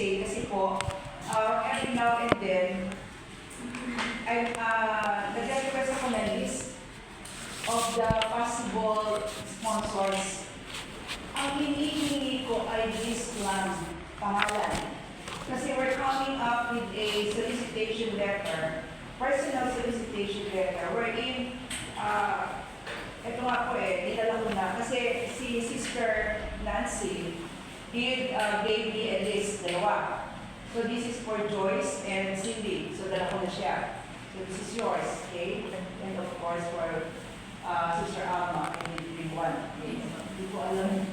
say, kasi po, every now and then, nag-request ako na list of the possible sponsors. Ang hinihingi ko ay list lang, pangalan. Kasi we're coming up with a solicitation letter, personal solicitation letter, wherein, ito nga po dinala ko na. Kasi si Sister Nancy gave me a list, dalawa. So this is for Joyce and Cindy. So dala ko na siya. So this is yours, okay? And of course for Sister Alma, and the one. Okay? Hindi ko alam.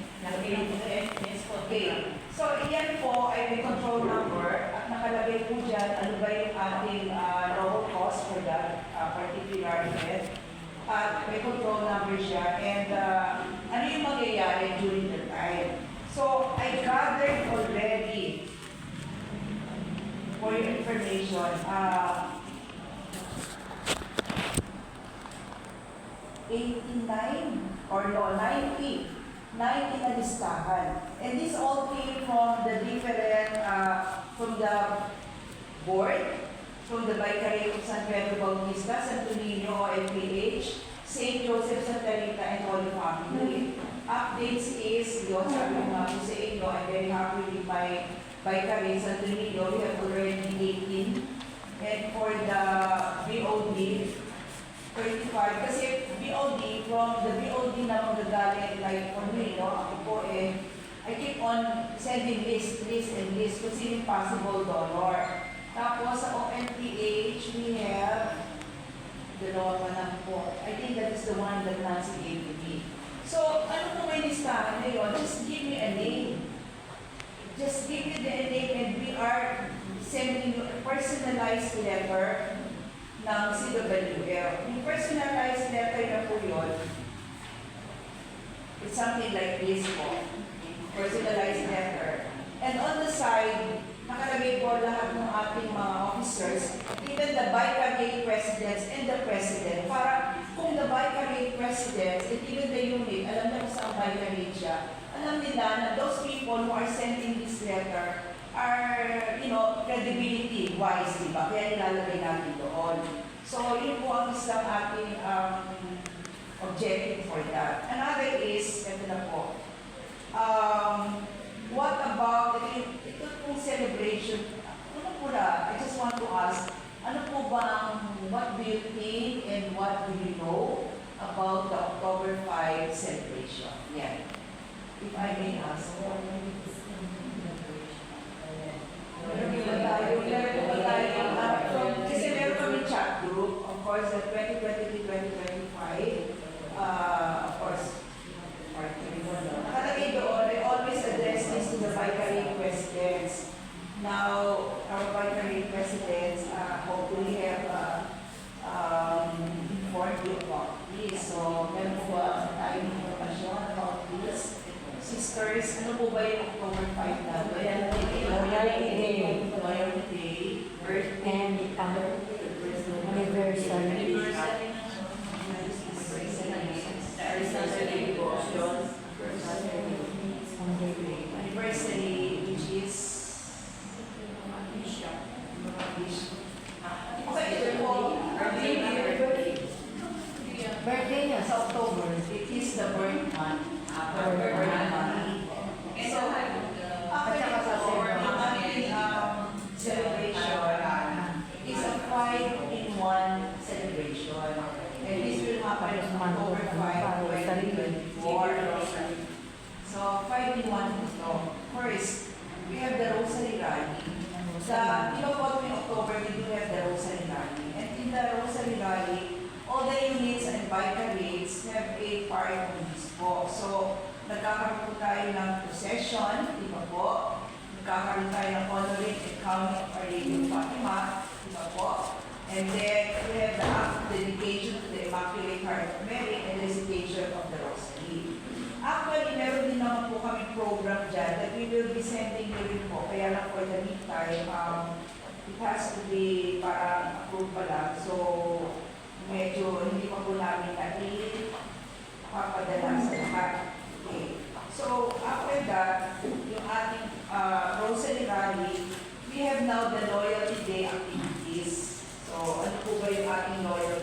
Okay. So, iyan po ay may control number at nakalagay po dyan ano ba yung ating roll cost for that particular event. At may control number siya and ano yung mangyayari during the time. So, I gathered already for your information 89 or no, 90 na listahan. And this all came from the different, from the board, from the Vicariate of San Pedro Bautista, Santo Niño, OFPH, St. Joseph, Santa Rita, and Holy Family. Updates is, yun, sabi ko nga po sa inyo, I'm very happy with my Vicariate Santo Niño. We have already 18. And for the BOD, 35. Kasi BOD, from the BOD na magagaling like for me, ako po I keep on sending list and list kung sino yung possible donor. Tapos sa ONPH, we have dalawa pa lang po. I think that is the one that Nancy gave to me. So, ano po may listahan na yun? Just give me a name. Just give me the name and we are sending you a personalized letter ng CWL. Yung personalized letter na po yun, it's something like this po. Personalized letter. And on the side, nakalagay po lahat ng ating mga officers, even the Vicariate presidents and the president, para kung the Vicariate presidents and even the unit, alam na kung saan Vicariate siya, alam nila na those people who are sending this letter are, credibility-wise, di ba? Kaya nilalagay natin doon. So, yun po ang isang ating objective for that. Another is, ito na po, what about, ito pong celebration, ano po na, I just want to ask, ano po bang, what do you think and what do you know about the October 5 celebration? Yeah. If I may ask. Kasi meron kami chat group, of course, the 2023-2025, of course, nakalagay doon, I always address this to the Vicariate presidents. Now, our Vicariate presidents hopefully have informed you about this. So, meron po ba tayong informasyon about this? Sisters, ano po ba yung October 5 na? Loyalty Day, birthday, and anniversary. Anniversary, which is birthday niya sa October. It is the birth month. So, celebration is a 5-in-1 celebration. And this will happen on October 5, 2024. So, 5-in-1 ito. First, we have the Rosary Rally. Sa October, we do have the Rosary Rally. And in the Rosary Rally, all the units and vicariates have a part of this po. So, nagkakaroon po tayo ng procession, di ba po? Nagkakaroon tayo ng honoring and counting of Our Lady of Fatima, di ba po? And then, we have the act of dedication to the Immaculate Heart of Mary and recitation of the Rosary. Actually, meron din naman po kami program dyan that we will be sending you rin po. Kaya lang for the meantime, it has to be parang approved pa lang. So, medyo hindi pa po namin papadala sa lahat. Okay. So, after that, yung ating Rosary Rally we have now the Loyalty Day activities. So, ano po ba yung ating Loyalty